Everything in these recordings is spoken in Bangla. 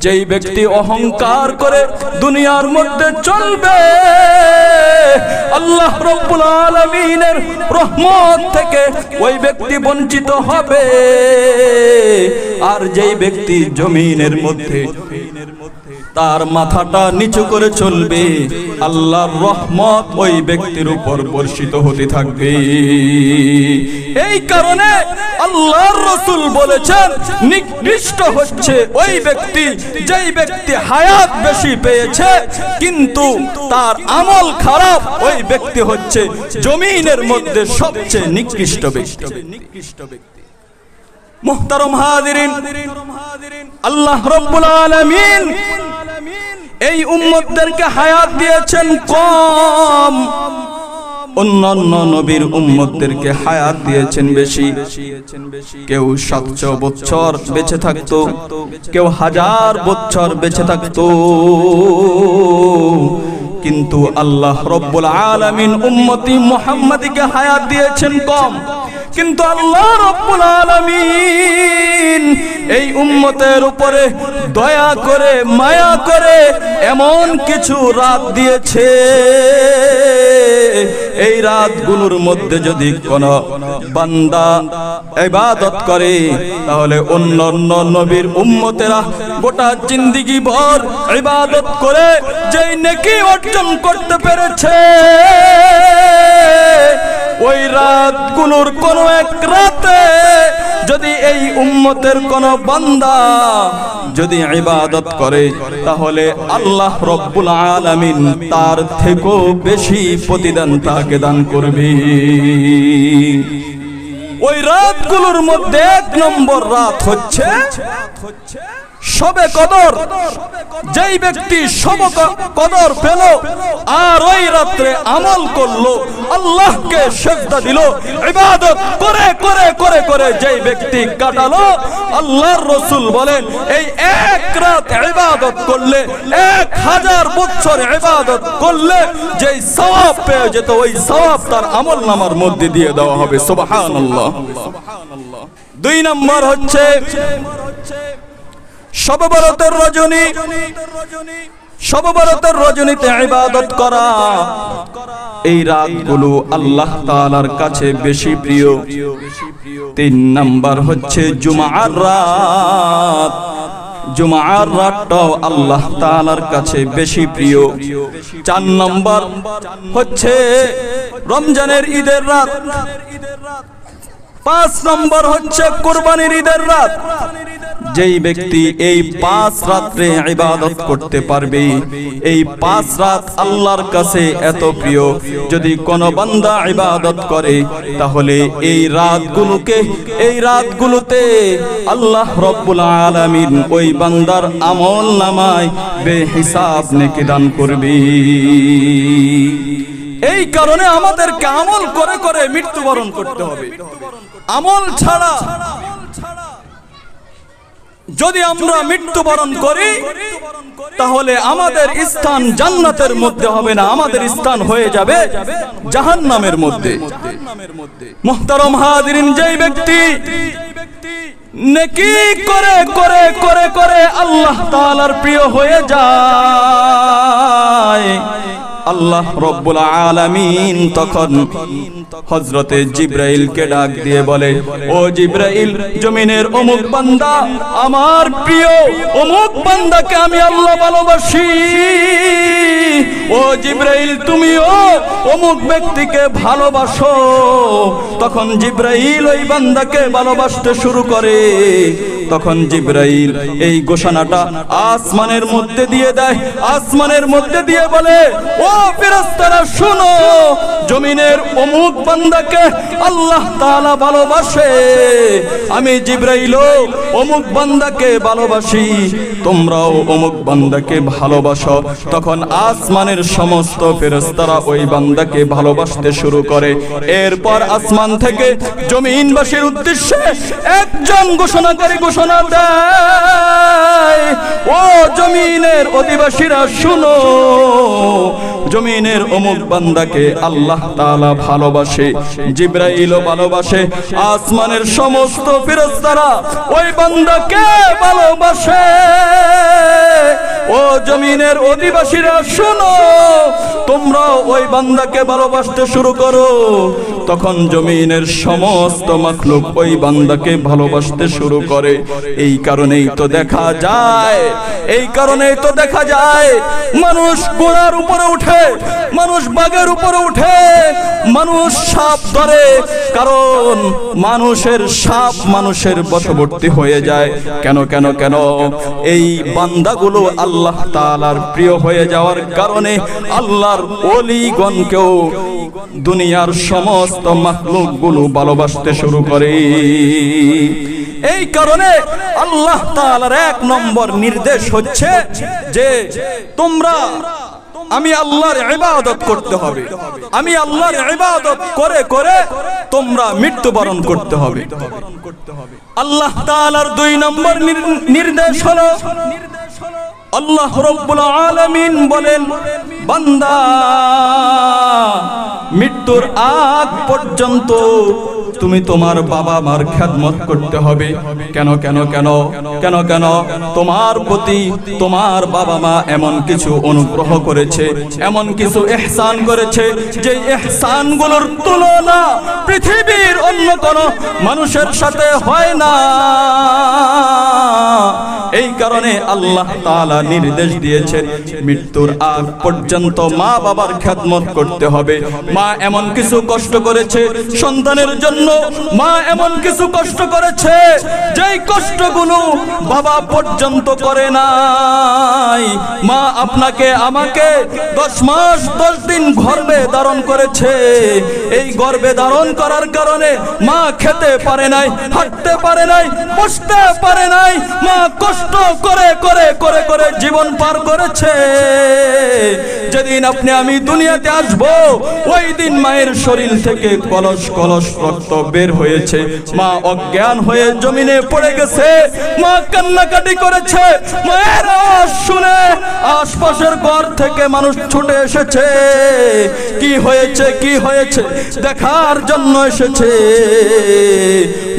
যেই ব্যক্তি অহংকার করে দুনিয়ার মধ্যে চলবে, আল্লাহ রাব্বুল আলামিনের রহমত থেকে ওই ব্যক্তি বঞ্চিত হবে। আর যেই ব্যক্তি জমিনের মধ্যে তার মাথাটা নিচু করে চলবে, আল্লাহর রহমত ওই ব্যক্তির উপর বর্ষিত হতে থাকবে। এই কারণে আল্লাহর রাসূল বলেছেন, নিকৃষ্ট হচ্ছে ওই ব্যক্তি যেই ব্যক্তি হায়াত বেশি পেয়েছে কিন্তু তার আমল খারাপ। ওই ব্যক্তি হচ্ছে জমিনের মধ্যে সবচেয়ে নিকৃষ্ট ব্যক্তি। মুহতারাম হাজিরিন, আল্লাহ রাব্বুল আলামিন এই উম্মতদেরকে হায়াত দিয়েছেন কম, অন্যান্য নবীর উম্মতদেরকে হায়াত দিয়েছেন বেশি। কেউ 700 বছর বেঁচে থাকতো, কেউ 1000 বছর বেঁচে থাকতো, কিন্তু আল্লাহ রাব্বুল আলামিন উম্মতি মুহাম্মাদীকে হায়াত দিয়েছেন কম। কিন্তু আল্লাহ রাব্বুল আলামিন এই উম্মতের উপরে দয়া করে মায়া করে এমন কিছু রাত দিয়েছে, এই রাতগুলোর মধ্যে যদি কোন বান্দা ইবাদত করে তাহলে অন্যান্য নবীর উম্মতেরা গোটা জিন্দেগি ভর ইবাদত করে যেই নেকি অর্জন করতে পেরেছে, ওই রাতগুলোর কোন এক রাতে যদি এই উম্মতের কোন বান্দা যদি ইবাদত করে তাহলে আল্লাহ রাব্বুল আলামিন তার থেকেও বেশি প্রতিদান তাকে দান করবে। ওই রাতগুলোর মধ্যে 1 নম্বর রাত হচ্ছে শবে কদর। যেই ব্যক্তি শবে কদর পেল আর ওই রাত্রে আমল করলো, আল্লাহকে সিজদা দিল, ইবাদত করে করে করে করে যেই ব্যক্তি কাটালো, আল্লাহর রাসূল বলেন এই এক রাত ইবাদত করলে 1000 বছর ইবাদত করলে যেই সওয়াব পেয়ে যেত, ওই সওয়াব তার আমলনামার মধ্যে দিয়ে দেওয়া হবে। সুবহানাল্লাহ। 2 নম্বর হচ্ছে শবে বরাতের রজনী। শবে বরাতের রজনীতে ইবাদত করা, এই রাতগুলো আল্লাহ তাআলার কাছে বেশি প্রিয়। 3 নম্বর হচ্ছে জুমার রাত। জুমার রাতটাও আল্লাহ তাআলার কাছে বেশি প্রিয়। 4 নম্বর হচ্ছে রমজানের ঈদের রাত। 5 নম্বর হচ্ছে কুরবানির ঈদের রাত। যেই ব্যক্তি এই 5 রাত্রে ইবাদত করতে পারবে, এই 5 রাত আল্লাহর কাছে এত প্রিয়, যদি কোন বান্দা ইবাদত করে তাহলে এই রাতগুলোতে আল্লাহ রাব্বুল আলামিন ওই বান্দার আমলনামায় বেহিসাব নেকি দান করবে। এই কারণে আমাদেরকে আমল করে করে মৃত্যুবরণ করতে হবে। আমল ছাড়া যদি আমরা মৃত্যুবরণ করি তাহলে আমাদের স্থান জান্নাতের মধ্যে হবে না, আমাদের স্থান হয়ে যাবে জাহান্নামের মধ্যে। মুহতারাম হাজিরিন, যেই ব্যক্তি নেকি করে করে করে করে আল্লাহ তাআলার প্রিয় হয়ে যায়, আল্লাহ রাব্বুল আলামিন তখন হযরতে জিবরাইলকে ডাক দিয়ে বলে, ও জিবরাইল, জমিনের অমুক বান্দা আমার প্রিয়, অমুক বান্দাকে আমি আল্লাহ ভালোবাসি। ও জিবরাইল, তুমিও অমুক ব্যক্তিকে ভালোবাসো। তখন জিবরাইল ওই বান্দাকে ভালোবাসতে শুরু করে। তখন জিবরাইল এই ঘোষণাটা আসমানের মধ্যে দিয়ে দেয়, আসমানের মধ্যে দিয়ে বলে, ও ফেরেশতারা শুনো, জমিনের অমুক বান্দাকে আল্লাহ তাআলা ভালোবাসে, আমি জিবরাইলও অমুক বান্দাকে ভালোবাসি, তোমরাও অমুক বান্দাকে ভালোবাসো। তখন আসমানের সমস্ত ফেরেশতারা ওই বান্দাকে ভালোবাসতে শুরু করে। এরপর আসমান থেকে জমিনবাসীর উদ্দেশ্যে একজন ঘোষণাকারী ঘোষণা দেয়, ও জমিনের অধিবাসীরা শুনো, জমিনের অমুক বান্দাকে আল্লাহ তাআলা ভালোবাসে, জিবরাইলও ভালোবাসে, আসমানের সমস্ত ফেরেশতারা ওই বান্দাকে ভালোবাসে। জমিনের অধিবাসীরা শোনো, তোমরা ওই বান্দাকে ভালোবাসতে শুরু করো। তখন জমিনের সমস্ত মাখলুক ওই বান্দাকে ভালোবাসতে শুরু করে। এই কারণেই তো দেখা যায় মানুষ ঘোড়ার উপরে উঠে, মানুষ বাঘের উপরে উঠে, মানুষ সাপ ধরে, কারণ মানুষের সাপ মানুষের বশবর্তী হয়ে যায়। কেন এই বান্দাগুলো আল্লাহ তাআলার প্রিয় হয়ে যাওয়ার কারণে আল্লাহর ওলিগণকেও দুনিয়ার সমস্ত মাখলুকগুলো ভালোবাসতে শুরু করে। এই কারণে আল্লাহ তাআলার 1 নম্বর নির্দেশ হচ্ছে যে তোমরা আমি আল্লাহর ইবাদত করতে হবে। আমি আল্লাহর ইবাদত করে করে তোমরা মৃত্যুবরণ করতে হবে। আল্লাহ তাআলার 2 নম্বর নির্দেশ হলো, আল্লাহ রাব্বুল আলামিন বলেন, বান্দা মৃত্যুর আগ পর্যন্ত তুমি তোমার বাবা মার খেদমত করতে হবে। কেন তোমার প্রতি তোমার বাবা মা এমন কিছু অনুগ্রহ করেছে, এমন কিছু ইহসান করেছে, যে ইহসানগুলোর তুলনা পৃথিবীর অন্য কোনো মানুষের সাথে হয় না। এই কারণে আল্লাহ তাআলা নির্দেশ দিয়েছেন মৃত্যুর আগ পর্যন্ত মা বাবার খেদমত করতে হবে। মা এমন কিছু কষ্ট করেছে সন্তানের জন্য, মা এমন কিছু কষ্ট করেছে যেই কষ্টগুলো বাবা পর্যন্ত করে নাই। মা আপনাকে আমাকে 10 মাস 10 দিন গর্ভে ধারণ করেছে। এই গর্ভে ধারণ করার কারণে মা খেতে পারে নাই, হাঁটতে পারে নাই, বসতে পারে নাই। মা কষ্ট করে করে করে করে জীবন পার করেছে। যেদিন আমি দুনিয়াতে আসব, ওই দিন মায়ের শরীর থেকে কলস কলস রক্ত বের হয়েছে। মা অজ্ঞান হয়ে জমিনে পড়ে গেছে। মা কান্নাকাটি করেছে। মায়ের আওয়াজ শুনে আশপাশের ঘর থেকে মানুষ ছুটে এসেছে। কি হয়েছে দেখার জন্য এসেছে।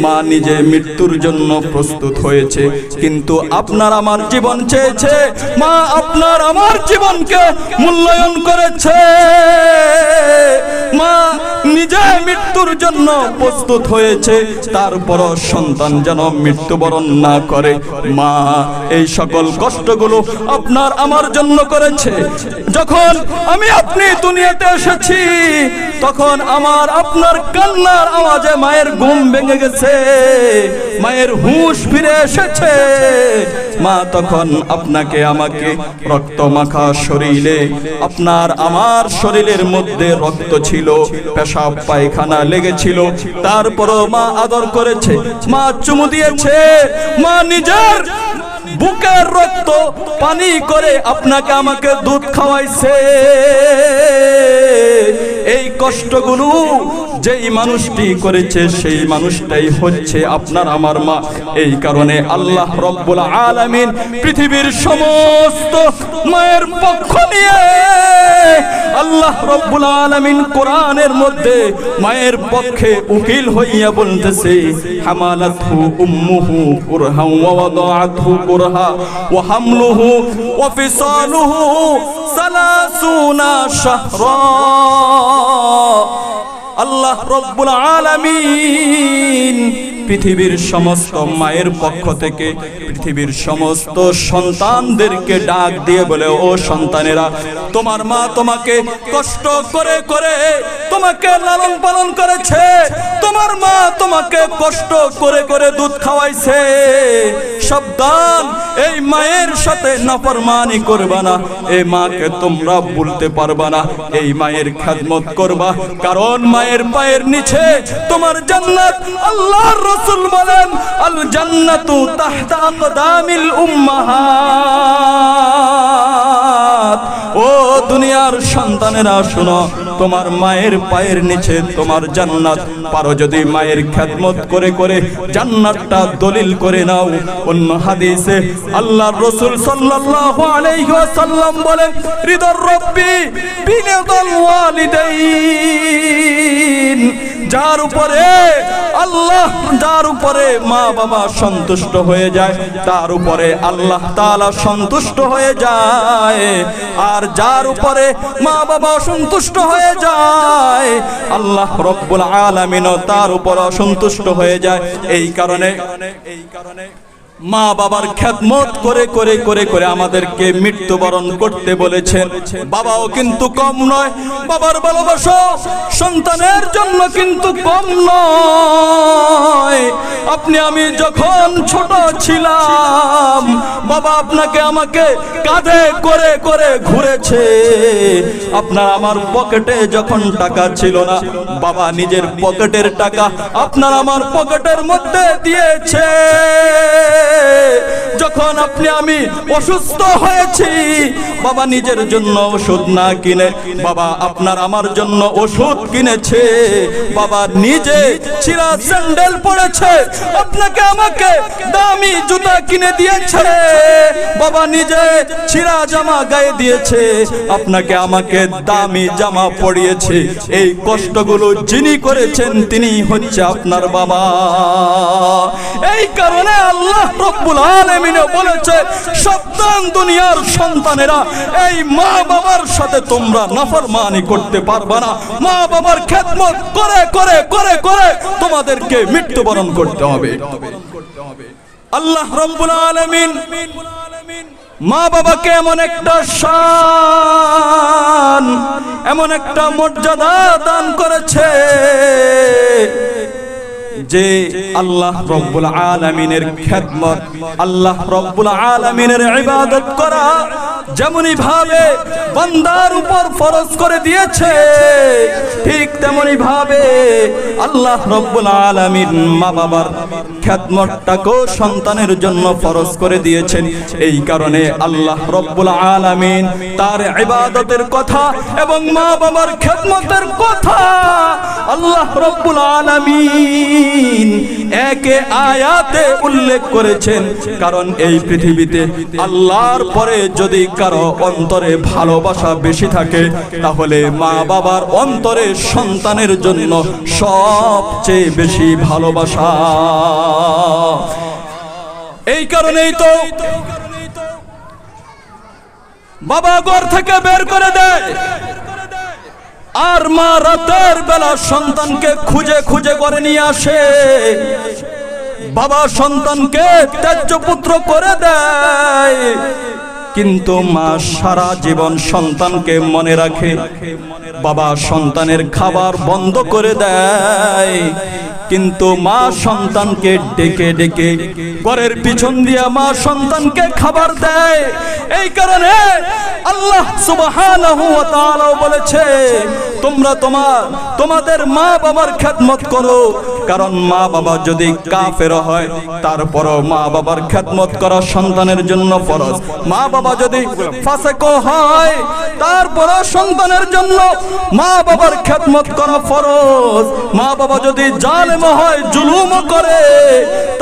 মা নিজে মৃত্যুর জন্য প্রস্তুত হয়েছে, কিন্তু আপনার আমার জীবন চেয়েছে। মা আপনার আমার জীবনকে মূল্যায়ন করেছে। মা নিজে মৃত্যুর জন্য প্রস্তুত হয়েছে, তারপরও সন্তান যেন মৃত্যুবরণ না করে। মা এই সকল কষ্টগুলো আপনার আমার জন্য করেছে। যখন আপনি দুনিয়াতে এসেছি, তখন আমার আপনার কান্নার আওয়াজে মায়ের ঘুম ভেঙে গেছে, মায়ের হুঁশ ফিরে এসেছে। মা তখন আপনাকে আমাকে রক্ত মাখা শরীরে, আপনার আমার শরীরের মধ্যে রক্ত ছিল, পেশাব পায়খানা লেগেছিল, তারপরও মা আদর করেছে, মা চুমু দিয়েছে। মা নিজের বুকের রক্ত পানি করে আপনাকে আমাকে দুধ খাওয়াইছে। এই কষ্টগুলো যেই মানুষটি করেছে, সেই মানুষটাই হচ্ছে আপনার আমার মা। এই কারণে আল্লাহ রব্বুল আলামিন পৃথিবীর সমস্ত মায়ের পক্ষ নিয়ে আল্লাহ রব্বুল আলামিন কোরআনের মধ্যে মায়ের পক্ষে উকিল হইয়া বলতেছে, হামালাতহু উম্মুহু কুরহা ওয়া ওয়াদাআতহু কুরহা ওয়া হামলুহু ওয়া ফিসালুহু 30 শাহরা। আল্লাহ রব্বুল আলামিন পৃথিবীর সমস্ত মায়ের পক্ষ থেকে পৃথিবীর সমস্ত সন্তানদেরকে ডাক দিয়ে বলে, ও সন্তানেরা, তোমার মা তোমাকে কষ্ট করে করে তোমাকে লালন পালন করেছে। তোমার মা তোমাকে কষ্ট করে করে দুধ খাওয়াইছে। সাবধান, এই মায়ের সাথে নাফরমানি করবা না। এই মাকে তোমরা ভুলতে পারবা না। এই মায়ের খেদমত করবা, কারণ মায়ের পায়ের নিচে তোমার জান্নাত। আল্লাহর রাসূল বলেন, আল জান্নাতু তাহতা আকদামিল উম্মাহাত। ও দুনিয়ার সন্তানেরা শোনো, তোমার মায়ের পায়ের নিচে তোমার জান্নাত। পারো যদি মায়ের খেদমত করে করে জান্নাতটা দলিল করে নাও। অন্য হাদিসে আল্লাহর রাসূল সাল্লাল্লাহু আলাইহি ওয়াসাল্লাম বলেন, রিদার রাব্বি বিনাদাল ওয়ালিদাইন। যার উপরে আল্লাহ, যার উপরে মা বাবা সন্তুষ্ট হয়ে যায়, তার উপরে আল্লাহ তাআলা সন্তুষ্ট হয়ে যায়। আর যার উপরে মা বাবা অসন্তুষ্ট হয়ে যায়, আল্লাহ রব্বুল আলামিনও তার উপর অসন্তুষ্ট হয়ে যায়। এই কারণে মা বাবার খেদমত করে করে করে করে আমাদেরকে মৃত্যুবরণ করতে বলেছেন। বাবাও কিন্তু কম নয়, বাবার ভালোবাসা সন্তানের জন্য কিন্তু কম নয়। আপনি আমি যখন ছোট ছিলাম, বাবা আপনাকে আমাকে কাঁধে করে করে ঘুরেছে। আপনার আমার পকেটে যখন টাকা ছিল না, বাবা নিজের পকেটের টাকা আপনার আমার পকেটের মধ্যে দিয়েছে। যখন আপনি আমি অসুস্থ হয়েছি, বাবা নিজের জন্য ওষুধ না কিনে বাবা আপনার আমার জন্য ওষুধ কিনেছে। বাবা নিজে ছিঁড়া স্যান্ডেল পরেছে, আপনাকে আমাকে দামি জুতা কিনে দিয়েছে। বাবা নিজে ছিঁড়া জামা গায়ে দিয়েছে, আপনাকে আমাকে দামি জামা পরিয়েছে। এই কষ্টগুলো যিনি করেছেন তিনি হচ্ছে আপনার বাবা। এই কারণে আল্লাহ রব্বুল আলামিন বলেছে, সাবধান দুনিয়ার সন্তানেরা, এই মা বাবার সাথে তোমরা নাফরমানি করতে পারবে না। মা বাবার খেদমত করে করে করে করে তোমাদেরকে মৃত্যুবরণ করতে হবে। আল্লাহ রব্বুল আলামিন মা বাবাকে এমন একটা শান, এমন একটা মর্যাদা দান করেছে যে আল্লাহ রব্বুল আলামিনের খেদমত, আল্লাহ রব্বুল আলামিনের ইবাদত করা যেমনি ভাবে বান্দার উপর ফরজ করে দিয়েছে, ঠিক তেমনি ভাবে আল্লাহ রব্বুল আলামিন মা বাবার খেদমতটাকেও সন্তানের জন্য ফরজ করে দিয়েছেন। এই কারণে আল্লাহ রব্বুল আলামিন তার ইবাদতের কথা এবং মা বাবার খেদমতের কথা আল্লাহ রব্বুল আলামিন একে আয়াতে উল্লেখ করেছেন। কারণ এই পৃথিবীতে আল্লাহর পরে যদি কারো অন্তরে ভালোবাসা বেশি থাকে, তাহলে মা বাবার অন্তরে সন্তানের জন্য সবচেয়ে বেশি ভালোবাসা। এই কারণেই তো বাবা ঘর থেকে বের করে দেয়, আর মা রাতের বেলা সন্তানকে খুঁজে খুঁজে করে নিয়ে আসে। বাবা সন্তানকে ত্যায্য পুত্র করে দেয়, কিন্তু মা সারা জীবন সন্তানকে মনে রাখে। বাবা সন্তানের খাবার বন্ধ করে দেয়, কিন্তু মা সন্তানকে ডেকে ডেকে ঘরের পিছন দিয়ে মা সন্তানকে খাবার দেয়। এই কারণে আল্লাহ সুবহানাহু ওয়া তাআলা বলেছে, তোমরা তোমাদের মা বাবার খেদমত করো। কারণ মা বাবা যদি কাফের হয়, তারপরও মা বাবার খেদমত করা সন্তানের জন্য ফরজ। মা বাবা যদি ফাসিক হয়, তারপরও সন্তানের জন্য মা বাবার খেদমত করা ফরজ। মা বাবা যদি জালেম হয়, জুলুম করে,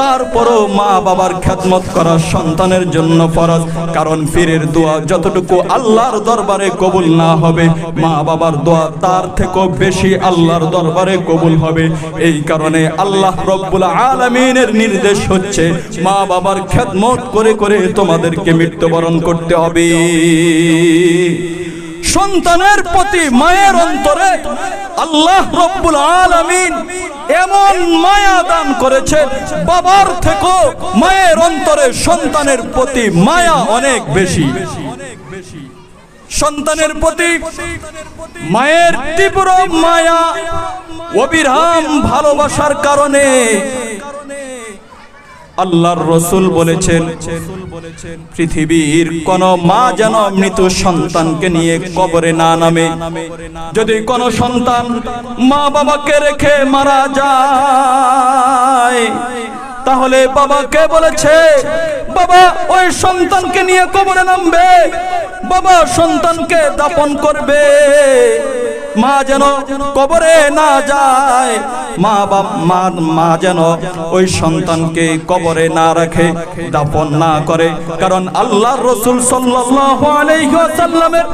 তারপরও মা বাবার খেদমত করা সন্তানের জন্য ফরজ। কারণ পীরের দোয়া যতটুকু আল্লাহর দরবারে কবুল না হবে, মা বাবার দোয়া তার থেকেও বেশি আল্লাহর দরবারে কবুল হবে। এই কারণে আল্লাহ রব্বুল আলামিনের নির্দেশ হচ্ছে, মা বাবার খেদমত করে করে তোমাদেরকে মৃত্যুবরণ করতে হবে। সন্তানের প্রতি মায়ের অন্তরে আল্লাহ রব্বুল আলামিন এমন মায়া দান করেছে, বাবার থেকেও মায়ের অন্তরে সন্তানের প্রতি মায়া অনেক বেশি। সন্তানের প্রতি মায়ের তীব্র মায়া, অবিরাম ভালোবাসার কারণে আল্লাহর রাসূল বলেছেন, পৃথিবীর কোন মা যেন মৃত সন্তানকে নিয়ে কবরে না নামে। যদি কোন সন্তান মা বাবাকে রেখে মারা যায়, তাহলে বাবাকে বলেছে, বাবা ওই সন্তানকে নিয়ে কবরে নামবে, বাবা সন্তানকে দাফন করবে। মা যেন কবরে না যায়, মা যেন ওই সন্তানকে কবরে না রাখে, দাফন না করে। কারণ আল্লাহর রাসূল সাল্লাল্লাহু আলাইহি ওয়াসাল্লামের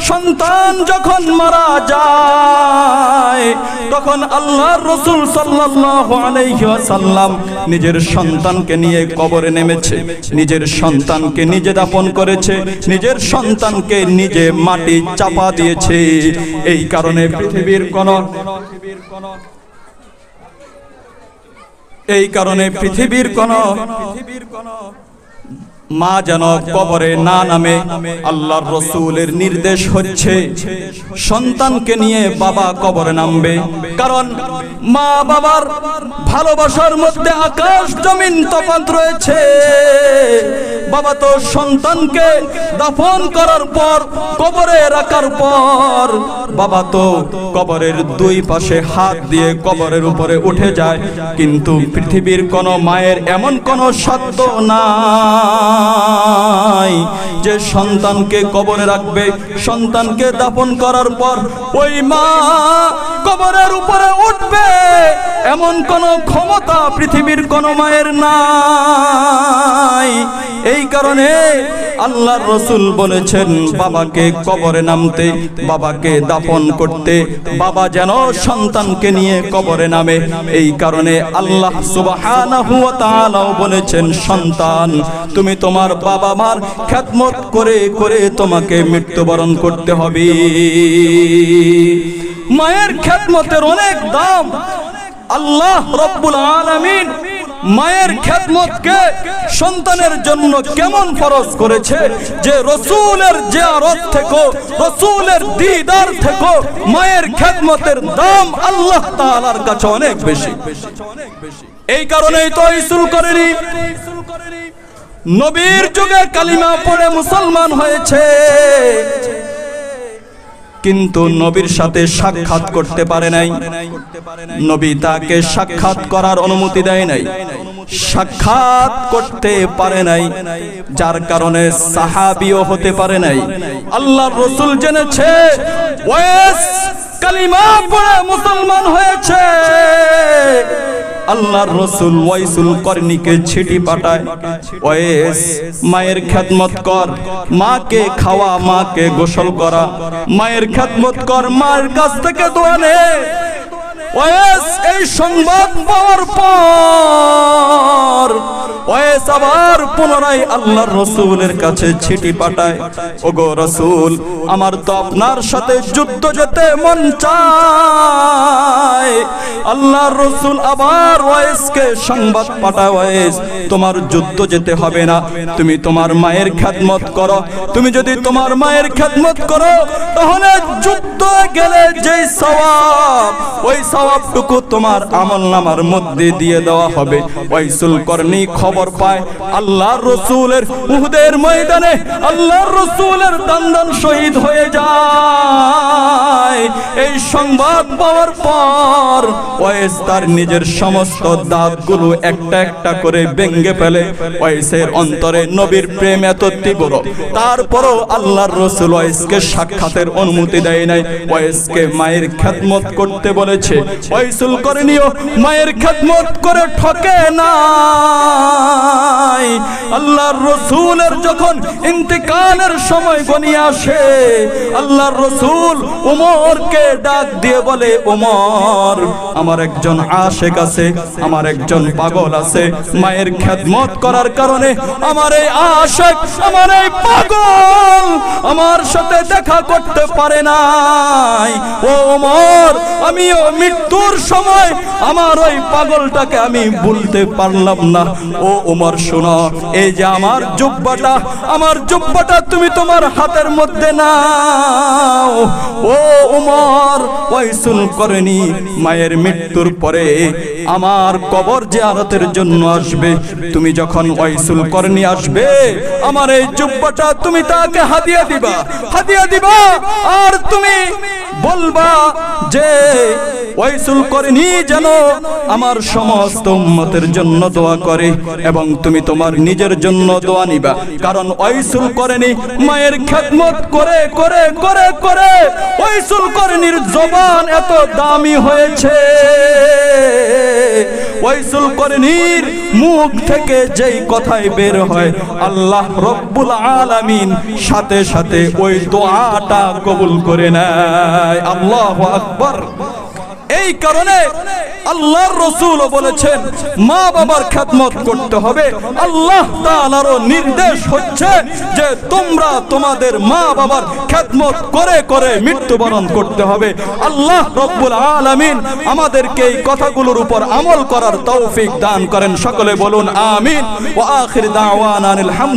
সন্তান যখন মারা যায় তখন আল্লাহর রাসূল সাল্লাল্লাহু আলাইহি ওয়াসাল্লাম নিজের সন্তানকে নিয়ে কবরে নেমেছে, নিজের সন্তানকে নিজে দাফন করেছে, নিজের সন্তানকে নিজে মাটি চাপা দিয়েছে। এই কারণে পৃথিবীর কোন মা যেন কবরে না নামে। আল্লাহর রাসূলের নির্দেশ হচ্ছে সন্তানকে নিয়ে বাবা কবরে নামবে। কারণ মা বাবার ভালোবাসার মধ্যে আকাশ জমিন তফাৎ রয়েছে। বাবা তো সন্তানকে দাফন করার পর, কবরে রাখার পর বাবা তো কবরের দুই পাশে হাত দিয়ে কবরের উপরে উঠে যায়, কিন্তু পৃথিবীর কোন মায়ের এমন কোন সাধ্য নাই যে সন্তানকে কবরে রাখবে। সন্তানকে দাফন করার পর ওই মা কবরের উপরে উঠবে এমন কোন ক্ষমতা পৃথিবীর কোন মায়ের নাই। এই কারণে আল্লাহর রাসূল বলেছেন বাবাকে কবরে নামতে, বাবাকে দাফন করতে, বাবা যেন সন্তানকে নিয়ে কবরে নামে। এই কারণে আল্লাহ সুবহানাহু ওয়া তাআলা বলেছেন, সন্তান তুমি তোমার বাবা মার খেদমত করে করে তোমাকে মৃত্যুবরণ করতে হবে। মায়ের খেদমতের অনেক দাম। আল্লাহ রাব্বুল আলামিন মায়ের খেদমতকে সন্তানের জন্য কেমন ফরজ করেছে যে রাসূলের জিয়ারত থেকে, রাসূলের দিদার থেকে মায়ের খেদমতের দাম আল্লাহ তাআলার কাছে অনেক বেশি। এই কারণেই তো রাসূল করেনি, নবীর যুগে কালিমা পড়ে মুসলমান হয়েছে, কিন্তু নবীর সাথে সাক্ষাৎ করতে পারে নাই। নবী তাকে সাক্ষাৎ করার অনুমতি দেয় নাই, সাক্ষাৎ করতে পারে নাই, যার কারণে সাহাবীও হতে পারে নাই। আল্লাহর রাসূল জেনেছে ওয়াইস কালিমা পড়ে মুসলমান হয়েছে। আল্লাহর রাসূল ওয়াইসুল করনীকে চিঠি পাঠায়, ওয়াইস মায়ের খেদমত কর, মাকে খাওয়া, মাকে গোসল করা, মায়ের খেদমত কর, মার কাছ থেকে দোয়া নে। ওয়াইস এই সংবাদ পাওয়ার পর ওয়াইস আবার পুনরায় আল্লাহর রাসূলের কাছে চিঠি পাঠায়, ওগো রাসূল আমার তো আপনার সাথে যুদ্ধ যেতে মন চায়। আল্লাহর রাসূল আবার ওয়াইসকে সংবাদ পাঠায়, ওয়াইস তোমার যুদ্ধ যেতে হবে না, তুমি তোমার মায়ের খেদমত করো। তুমি যদি তোমার মায়ের খেদমত করো তাহলে যুদ্ধ গেলে যেই সওয়াব, ওই সওয়াবটুকু তোমার আমলনামার মধ্যে দিয়ে দেওয়া হবে। ওয়াইসুল করনী খবর পায় আল্লাহর রাসূলের উহুদের ময়দানে আল্লাহর রাসূলের দান্দান শহীদ হয়ে যায়। এই সংবাদ পাওয়ার পর ওয়াইস তার নিজের সমস্ত দাঁতগুলো একটা একটা করে ভেঙে ফেলে। ওয়াইসের অন্তরে নবীর প্রেম এত তীব্র, তারপরও আল্লাহর রাসূল ওয়াইসকে সাক্ষাতের অনুমতি দেয় নাই, ওয়াইসকে মায়ের খেদমত করতে বলেছে। ওয়াইসুল করনীয় মায়ের খেদমত করে ঠকে না। আল্লাহর রাসূলের যখন ইন্তেকালের সময় ঘনিয়ে আসে, আল্লাহর রাসূল ওমরকে ডাক দিয়ে বলে, ওমর আমার একজন আশিক আছে, আমার একজন পাগল আছে, মায়ের খেদমত করার কারণে আমার এই আশিক, আমার এই পাগল আমার সাথে দেখা করতে পারে নাই। ও ওমর আমিও মৃত্যুর সময় আমার ওই পাগলটাকে আমি ভুলতে পারলাম না। ও ওমর শোনো, এই যে আমার জুব্বাটা, আমার জুব্বাটা তুমি তোমার হাতের মধ্যে নাও। ও ওমর ওয়াইসুল করনী মায়ের মৃত্যুর পরে আমার কবর জিয়ারতের জন্য আসবে, তুমি যখন ওয়াইসুল করনী আসবে আমার এই জুব্বাটা তুমি তাকে হাদিয়া দিবা, হাদিয়া দিবা, আর তুমি বলবা যে ওয়াইসুল করনি যেন আমার সমস্ত উম্মতের জন্য দোয়া করে এবং তুমি তোমার নিজের জন্য দোয়া নিবা, কারণ ওয়াইসুল করনি মায়ের খেদমত করে করে করে করে ওয়াইসুল করনির জবান এত দামি হয়েছে, ওয়াইসুল করনির মুখ থেকে যেই কথাই বের হয় আল্লাহ রব্বুল আলামিন সাথে সাথে ওই দোয়াটা কবুল করে নেয়। আল্লাহু আকবার। এই কারণে আল্লাহর রাসূল বলেছেন মা বাবার খেদমত করতে হবে। আল্লাহ তাআলারও নির্দেশ হচ্ছে যে তোমরা তোমাদের মা বাবার খেদমত করে করে মৃত্যুবরণ করতে হবে। আল্লাহ রব্বুল আলামিন আমাদেরকে এই কথাগুলোর উপর আমল করার তৌফিক দান করেন। সকলে বলুন আমিন। ওয়া আখির দাওয়ানা আলহামদুলিল্লাহ।